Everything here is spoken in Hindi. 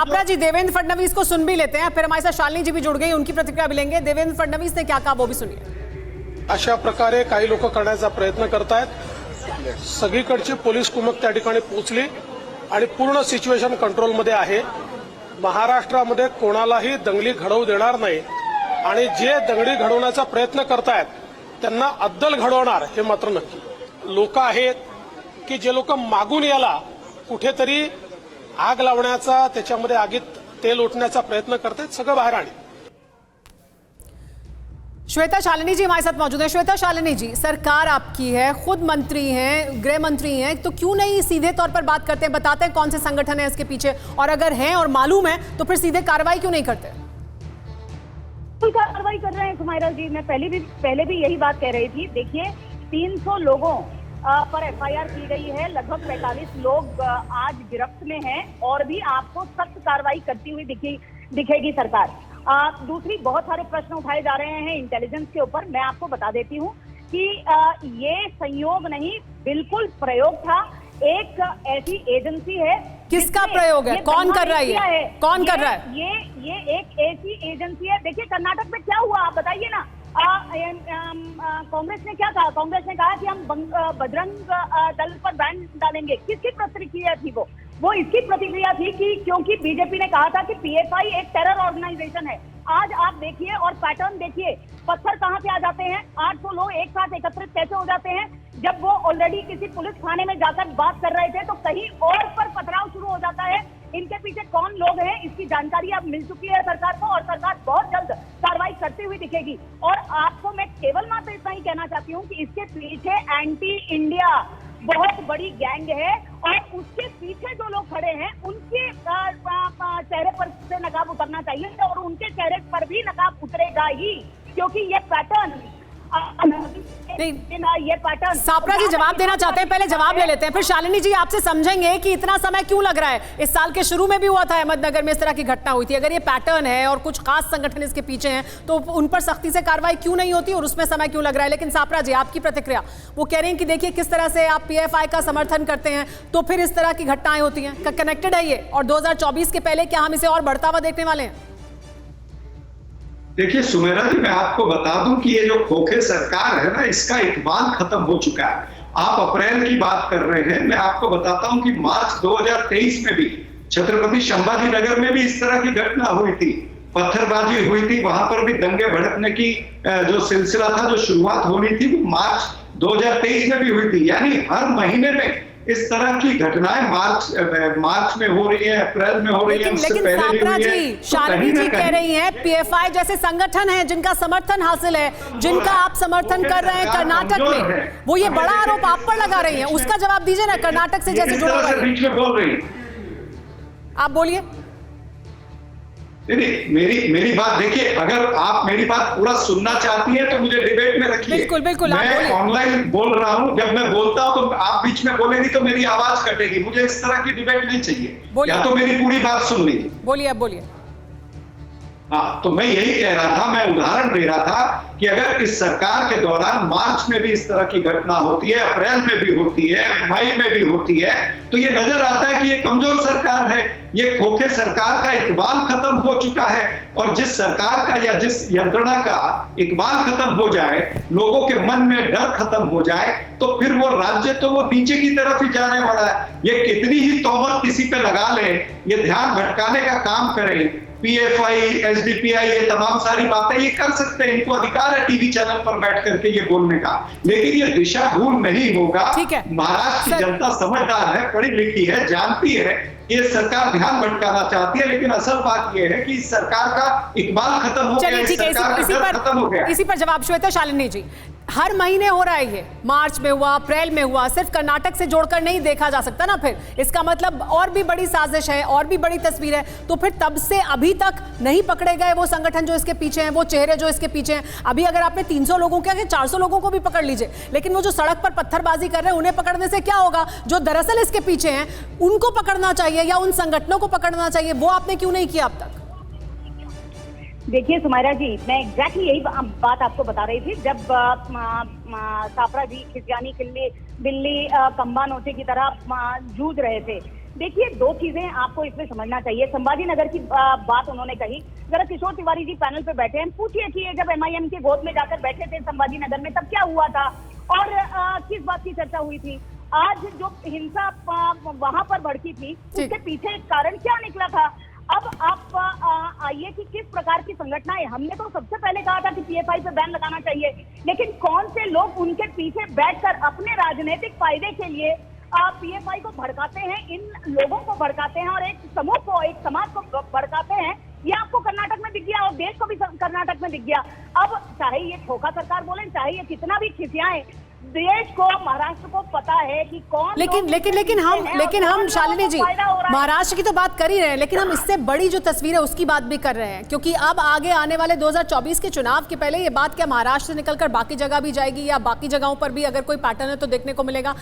सापरा जी, देवेंद्र फडणवीस को सुन भी लेते हैं, फिर हमारे साथ शालिनी जी भी जुड़ गई, उनकी प्रतिक्रिया भी लेंगे। देवेंद्र फडणवीस ने क्या कहा वो भी सुनिए। अशा प्रकारे काही लोक करण्याचा प्रयत्न करतायत। सगळीकडची पोलीस कुमक त्या ठिकाणी पोहोचली आणि पूर्ण सिच्युएशन कंट्रोलमध्ये आहे। महाराष्ट्रामध्ये कोणालाही दंगली घडवू देणार नाही आणि जे दंगली घडवण्याचा प्रयत्न करतायत त्यांना अद्दल घडवणार हे मात्र नक्की। लोक आहेत की जे लोक मागून याला कुठेतरी आग लावण्याचा, त्याच्यामध्ये आगीत तेल ओतण्याचा प्रयत्न करतायत, सगळं बाहेर आणेल। श्वेता शालिनी जी हमारे साथ मौजूद है। श्वेता शालिनी जी, सरकार आपकी है, खुद मंत्री हैं, गृह मंत्री हैं, तो क्यों नहीं सीधे तौर पर बात करते हैं, बताते हैं कौन से संगठन है इसके पीछे, और अगर हैं और मालूम है तो फिर सीधे कार्रवाई क्यों नहीं करते? कार्रवाई कर रहे हैं सुमाइरा जी। मैं पहले भी यही बात कह रही थी। देखिए, 300 लोगों पर एफआईआर की गई है, लगभग 45 लोग आज गिरफ्त में हैं और भी आपको सख्त कार्रवाई करती हुई दिखेगी सरकार। दूसरी, बहुत सारे प्रश्न उठाए जा रहे हैं इंटेलिजेंस के ऊपर। मैं आपको बता देती हूँ कि ये संयोग नहीं, बिल्कुल प्रयोग था। एक ऐसी एजेंसी है। किसका प्रयोग है? कौन कर रहा है? कौन कर रहा है? ये एक ऐसी एजेंसी है। देखिए, कर्नाटक में क्या हुआ, आप बताइए ना। कांग्रेस ने क्या कहा? कांग्रेस ने कहा कि हम बजरंग दल पर बैन डालेंगे। किसकी प्रतिक्रिया थी वो इसकी प्रतिक्रिया थी कि क्योंकि बीजेपी ने कहा था कि पीएफआई एक टेरर ऑर्गेनाइजेशन है। आज आप देखिए और पैटर्न देखिए, पत्थर कहां से आ जाते हैं। 800 लोग एक साथ एकत्रित कैसे हो जाते हैं? जब वो ऑलरेडी किसी पुलिस थाने में जाकर बात कर रहे थे तो कहीं और पर पथराव शुरू हो जाता है। इनके पीछे कौन लोग हैं, इसकी जानकारी अब मिल चुकी है सरकार को और सरकार बहुत जल्द कार्रवाई करती हुई दिखेगी। और आपको मैं केवल मात्र इतना ही कहना चाहती हूँ कि इसके पीछे एंटी इंडिया बहुत बड़ी गैंग है और उसके पीछे जो लोग खड़े हैं उनके चेहरे पर से नकाब उतरना चाहिए और उनके चेहरे पर भी नकाब उतरेगा ही, क्योंकि ये पैटर्न ये पैटर्न। सापरा जी जवाब देना चाहते हैं, पहले जवाब ले लेते हैं, फिर शालिनी जी आपसे समझेंगे कि इतना समय क्यों लग रहा है। इस साल के शुरू में भी हुआ था अहमदनगर में, इस तरह की घटना हुई थी। अगर ये पैटर्न है और कुछ खास संगठन इसके पीछे हैं तो उन पर सख्ती से कार्रवाई क्यों नहीं होती और उसमें समय क्यों लग रहा है? लेकिन सापरा जी, आपकी प्रतिक्रिया, वो कह रहे हैं कि देखिए किस तरह से आप पीएफआई का समर्थन करते हैं तो फिर इस तरह की घटनाएं होती हैं। कनेक्टेड है ये, और 2024 के पहले क्या हम इसे और बढ़ता हुआ देखने वाले हैं? देखिए सुमेरा जी, मैं आपको बता दूं कि ये जो खोखे सरकार है ना, इसका इकबाल खत्म हो चुका है। आप अप्रैल की बात कर रहे हैं, मैं आपको बताता हूं कि मार्च 2023 में भी छत्रपति संभाजी नगर में भी इस तरह की घटना हुई थी, पत्थरबाजी हुई थी। वहां पर भी दंगे भड़कने की जो सिलसिला था, जो शुरुआत होनी थी, वो मार्च 2023 में भी हुई थी। यानी हर महीने में इस तरह की घटनाएं मार्च में हो रही है, अप्रैल में हो रही है, उससे पहले भी हुई है। शालिनी जी कह रही हैं पीएफआई जैसे संगठन है जिनका समर्थन हासिल है, जिनका आप समर्थन कर रहे हैं कर्नाटक में, वो ये बड़ा आरोप आप पर लगा रही हैं, उसका जवाब दीजिए ना। कर्नाटक से जैसे जुड़ा हुआ है, बीच में बोल रही, आप बोलिए। नहीं, मेरी बात देखिए, अगर आप मेरी बात पूरा सुनना चाहती हैं तो मुझे डिबेट में रखिए। बिल्कुल, मैं ऑनलाइन बोल रहा हूं, जब मैं बोलता हूं तो आप बीच में बोलेंगी तो मेरी आवाज कटेगी। मुझे इस तरह की डिबेट नहीं चाहिए, या तो मेरी पूरी बात सुन लीजिए। बोलिए, आप बोलिए। हाँ, तो मैं यही कह रहा था, मैं उदाहरण दे रहा था कि अगर इस सरकार के दौरान मार्च में भी इस तरह की घटना होती है, अप्रैल में भी होती है, मई में भी होती है, तो ये नजर आता है कि ये कमजोर सरकार है, ये खोखे सरकार का इकबाल खत्म हो चुका है। और जिस सरकार का या जिस यंत्रणा का इकबाल खत्म हो जाए, लोगों के मन में डर खत्म हो जाए, तो फिर वो राज्य तो वो नीचे की तरफ ही जाने वाला है। ये कितनी ही तोहमत किसी पे लगा ले, ये ध्यान भटकाने का काम करें, पीएफआई, एसडीपीआई, ये तमाम सारी बातें ये कर सकते हैं, इनको अधिकार है टीवी चैनल पर बैठ करके ये बोलने का, लेकिन ये दिशा भूल नहीं होगा। महाराष्ट्र की जनता समझदार है, पढ़ी लिखी है, जानती है ये सरकार ध्यान भटकाना चाहती है, लेकिन असल बात ये है कि इस सरकार का इकबाल खत्म हो गया, इस सरकार का डर खत्म हो गया। इसी पर जवाब श्वेता शालिनी जी, हर महीने हो रहा है ये, मार्च में हुआ, अप्रैल में हुआ, सिर्फ कर्नाटक से जोड़कर नहीं देखा जा सकता ना। फिर इसका मतलब और भी बड़ी साजिश है, और भी बड़ी तस्वीर है। तो फिर तब से अभी तक नहीं पकड़े गए वो संगठन जो इसके पीछे हैं, वो चेहरे जो इसके पीछे हैं। अभी अगर आपने 300 लोगों के आगे 400 लोगों को भी पकड़ लीजिए, लेकिन वो जो सड़क पर पत्थरबाजी कर रहे हैं उन्हें पकड़ने से क्या होगा? जो दरअसल इसके पीछे हैं उनको पकड़ना चाहिए या उन संगठनों को पकड़ना चाहिए, वो आपने क्यों नहीं किया अब तक? देखिए सुमाइरा जी, मैं एग्जैक्टली यही बात आपको बता रही थी। जब सापरा जी खिसियानी किल्ली बिल्ली कंबा नोचे की तरह जूझ रहे थे, देखिए, दो चीजें आपको इसमें समझना चाहिए। संभाजी नगर की बात उन्होंने कही, जरा किशोर तिवारी जी पैनल पे बैठे हैं, पूछिए कि ये जब MIM के गोद में जाकर बैठे थे संभाजी नगर में तब क्या हुआ था और किस बात की चर्चा हुई थी। आज जो हिंसा वहां पर भड़की थी उसके पीछे कारण क्या निकला था। अब आप आइए कि किस प्रकार की संगठनाएं, हमने तो सबसे पहले कहा था कि PFI पे बैन लगाना चाहिए, लेकिन कौन से लोग उनके पीछे बैठकर अपने राजनीतिक फायदे के लिए PFI को भड़काते हैं, इन लोगों को भड़काते हैं और एक समूह को, एक समाज को भड़काते हैं। ये आपको कर्नाटक में दिख गया और देश को भी कर्नाटक में दिख गया। अब चाहे ये ठोका सरकार बोले, चाहे ये कितना भी खिसियाएं, देश को, महाराष्ट्र को पता है कि कौन। लेकिन हम शालिनी जी महाराष्ट्र की तो बात कर ही रहे हैं, लेकिन हम इससे बड़ी जो तस्वीर है उसकी बात भी कर रहे हैं, क्योंकि अब आगे आने वाले 2024 के चुनाव के पहले ये बात क्या महाराष्ट्र से निकलकर बाकी जगह भी जाएगी या बाकी जगहों पर भी अगर कोई पैटर्न है तो देखने को मिलेगा।